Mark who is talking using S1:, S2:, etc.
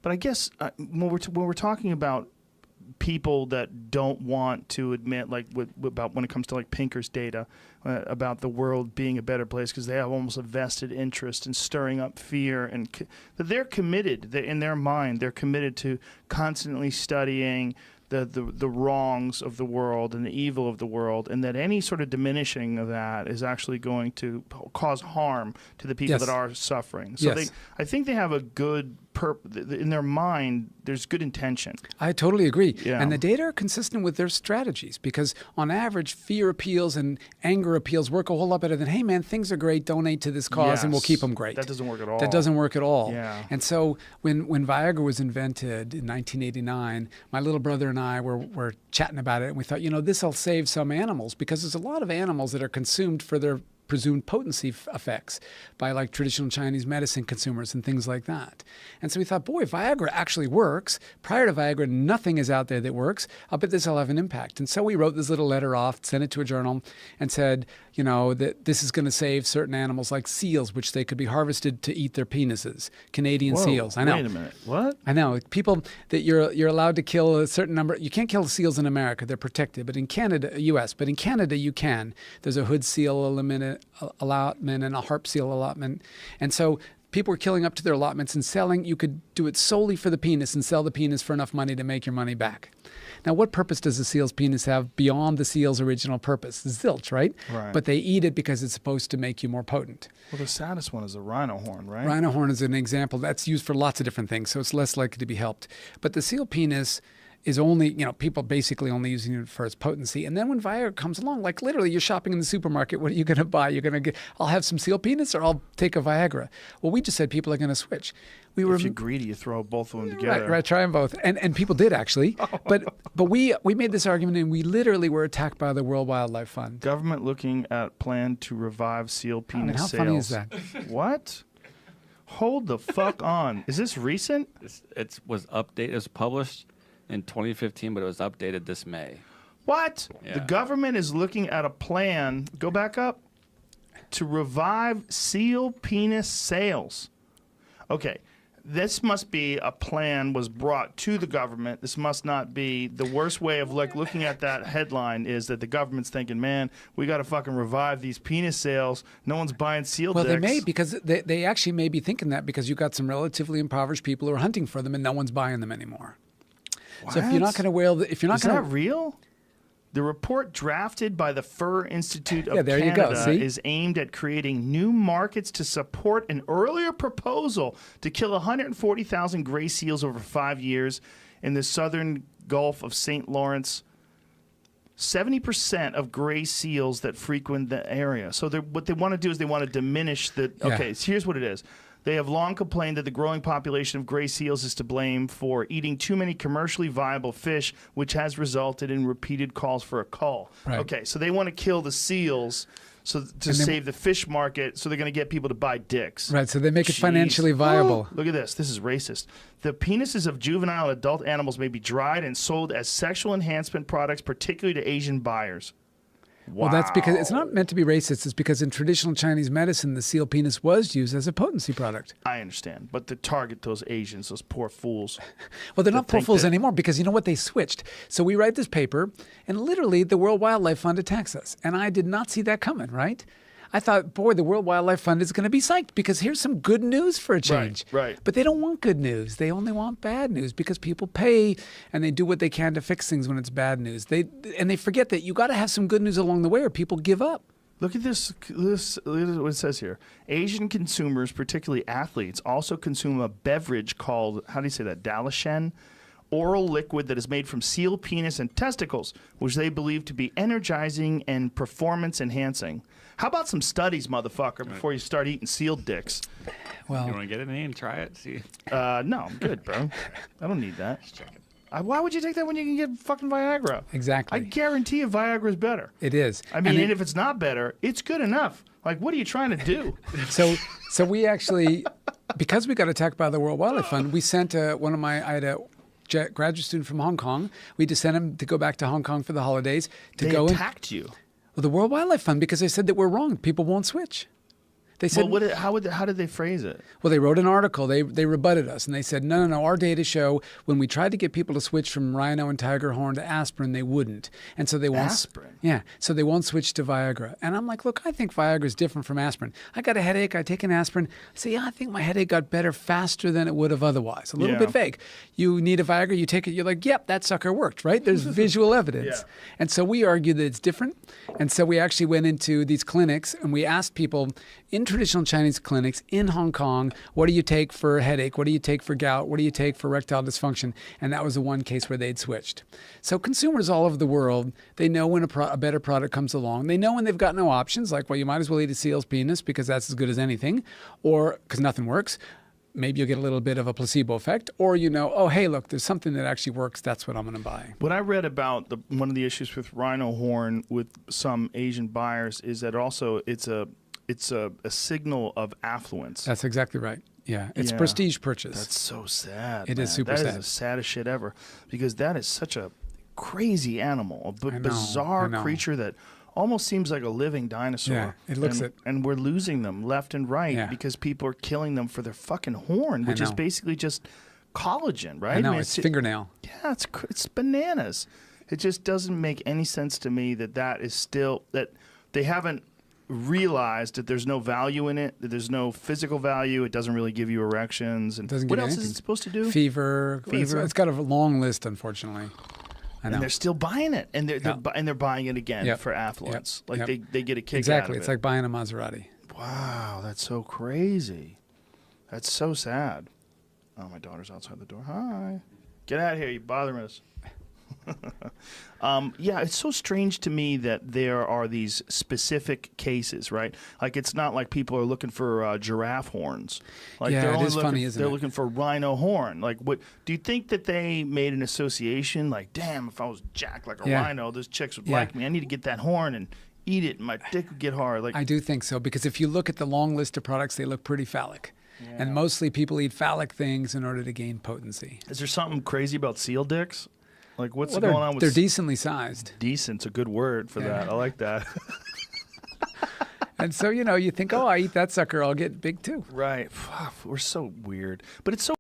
S1: But I guess when we're talking about people that don't want to admit, like about when it comes to like Pinker's data about the world being a better place, because they have almost a vested interest in stirring up fear, and that they're committed. In their mind, they're committed to constantly studying the wrongs of the world and the evil of the world, and that any sort of diminishing of that is actually going to cause harm to the people that are suffering. So I think they have a good in their mind, there's good intention.
S2: I totally agree.
S1: Yeah.
S2: And the data are consistent with their strategies, because on average, fear appeals and anger appeals work a whole lot better than, hey man, things are great, donate to this cause and we'll keep them great.
S1: That doesn't work at all.
S2: That doesn't work at all.
S1: Yeah.
S2: And so when Viagra was invented in 1989, my little brother and I were chatting about it, and we thought, this will save some animals, because there's a lot of animals that are consumed for their presumed potency effects by like traditional Chinese medicine consumers and things like that. And so we thought, boy, Viagra actually works. Prior to Viagra, nothing is out there that works. I'll bet this will have an impact. And so we wrote this little letter off, sent it to a journal, and said, that this is going to save certain animals like seals, which they could be harvested to eat their penises. Canadian seals. I know.
S1: Wait a minute. What?
S2: I know. People that you're allowed to kill a certain number. You can't kill seals in America. They're protected. But in Canada, U.S., but in Canada you can. There's a hood seal allotment and a harp seal allotment. And so people were killing up to their allotments and selling. You could do it solely for the penis and sell the penis for enough money to make your money back. Now, what purpose does a seal's penis have beyond the seal's original purpose? Zilch, right?
S1: Right.
S2: But they eat it because it's supposed to make you more potent.
S1: Well, the saddest one is the rhino horn, right?
S2: Rhino horn is an example. That's used for lots of different things, so it's less likely to be helped. But the seal penis is only, people basically only using it for its potency. And then when Viagra comes along, like literally you're shopping in the supermarket, what are you going to buy? You're going to get, I'll have some seal penis or I'll take a Viagra. Well, we just said people are going to switch.
S1: If you're greedy, you throw both of them together.
S2: Right, try them both. And people did actually. But we made this argument, and we literally were attacked by the World Wildlife Fund.
S1: Government looking at plan to revive seal penis
S2: how
S1: sales.
S2: Funny is that?
S1: What? Hold the fuck on. Is this recent?
S3: It was updated. It was published in 2015, but it was updated this May.
S1: What?
S3: Yeah.
S1: The government is looking at a plan, go back up, to revive seal penis sales. Okay, this must be a plan was brought to the government. This must not be the worst way of like looking at that headline is that the government's thinking, man, we got to fucking revive these penis sales. No one's buying seal dicks.
S2: Well, they may, because they actually may be thinking that because you've got some relatively impoverished people who are hunting for them and no one's buying them anymore.
S1: What?
S2: So if you're not going to wear, if you're not
S1: is
S2: going to,
S1: that real? The report drafted by the Fur Institute of
S2: there you
S1: Canada
S2: go. See?
S1: is aimed at creating new markets to support an earlier proposal to kill 140,000 gray seals over 5 years in the southern Gulf of St. Lawrence. 70% of gray seals that frequent the area. So what they want to do is they want to diminish the... Okay, so here's what it is. They have long complained that the growing population of gray seals is to blame for eating too many commercially viable fish, which has resulted in repeated calls for a cull.
S2: Right.
S1: Okay, so they want to kill the seals to save the fish market, so they're going to get people to buy dicks.
S2: Right, so they make it financially viable.
S1: Oh, look at this. This is racist. The penises of juvenile and adult animals may be dried and sold as sexual enhancement products, particularly to Asian buyers. Wow.
S2: Well, that's because it's not meant to be racist. It's because in traditional Chinese medicine, the seal penis was used as a potency product.
S1: I understand, but to target those Asians, those poor fools.
S2: Well, they're not poor fools anymore because you know what? They switched. So we write this paper, and literally the World Wildlife Fund attacks us. And I did not see that coming, right? I thought, boy, the World Wildlife Fund is going to be psyched because here's some good news for a change.
S1: Right.
S2: But they don't want good news. They only want bad news because people pay and they do what they can to fix things when it's bad news. And they forget that you got to have some good news along the way or people give up.
S1: Look at this. This what it says here. Asian consumers, particularly athletes, also consume a beverage called, how do you say that, Dalashen? Oral liquid that is made from seal penis and testicles, which they believe to be energizing and performance enhancing. How about some studies, motherfucker, before you start eating seal dicks?
S2: Well,
S3: you want to get it in and try it? See?
S1: No, I'm good, bro. I don't need that.
S3: Just checking.
S1: Why would you take that when you can get fucking Viagra?
S2: Exactly.
S1: I guarantee you Viagra is better.
S2: It is.
S1: I mean, and if it's not better, it's good enough. Like, what are you trying to do?
S2: So we actually, because we got attacked by the World Wildlife Fund, we sent I had a graduate student from Hong Kong. We just sent him to go back to Hong Kong for the holidays.
S1: They attacked you.
S2: Well, the World Wildlife Fund, because they said that we're wrong. People won't switch. They said,
S1: Well, how did they phrase it?
S2: well, they wrote an article. They rebutted us, and they said, no. Our data show when we tried to get people to switch from rhino and tiger horn to aspirin, they wouldn't, and so they won't.
S1: Aspirin?
S2: Yeah, so they won't switch to Viagra. And I'm like, look, I think Viagra is different from aspirin. I got a headache. I take an aspirin. I say, yeah, I think my headache got better faster than it would have otherwise. A little bit vague. You need a Viagra. You take it. You're like, yep, that sucker worked, right? There's visual evidence.
S1: Yeah.
S2: And so we argued that it's different. And so we actually went into these clinics and we asked people in traditional Chinese clinics in Hong Kong, what do you take for a headache? What do you take for gout? What do you take for erectile dysfunction? And that was the one case where they'd switched. So consumers all over the world, they know when a better product comes along. They know when they've got no options, like, well, you might as well eat a seal's penis because that's as good as anything, or because nothing works. Maybe you'll get a little bit of a placebo effect, or oh, hey, look, there's something that actually works. That's what I'm going to buy.
S1: What I read about one of the issues with rhino horn with some Asian buyers is that also it's a signal of affluence.
S2: That's exactly right. Yeah, it's prestige purchase.
S1: That's so sad.
S2: It is super sad.
S1: That is the saddest shit ever, because that is such a crazy animal, a bizarre creature that almost seems like a living dinosaur.
S2: Yeah, it looks it.
S1: And we're losing them left and right because people are killing them for their fucking horn, which is basically just collagen, right?
S2: I know, it's fingernail.
S1: Yeah, it's bananas. It just doesn't make any sense to me that is still, that they haven't realized that there's no value in it, that there's no physical value. It doesn't really give you erections. And what else is it supposed to do?
S2: Fever. It's got a long list, unfortunately. I know.
S1: And they're still buying it, and they're buying it again for affluence. Like they get a kick out of it.
S2: Exactly. It's like buying a Maserati.
S1: Wow, that's so crazy. That's so sad. Oh, my daughter's outside the door. Hi. Get out of here. You're bothering us. Yeah, it's so strange to me that there are these specific cases, right? Like, it's not like people are looking for giraffe horns. Like,
S2: it is funny, isn't it?
S1: They're looking for rhino horn. Like, what do you think that they made an association? Like, damn, if I was jacked like a rhino, those chicks would like me. I need to get that horn and eat it, and my dick would get hard. Like,
S2: I do think so, because if you look at the long list of products, they look pretty phallic. Yeah. And mostly people eat phallic things in order to gain potency.
S1: Is there something crazy about seal dicks? Like, what's going on with...
S2: They're decently sized.
S1: Decent's a good word for that. I like that.
S2: And so, you think, oh, I eat that sucker, I'll get big too.
S1: Right. We're so weird. But it's so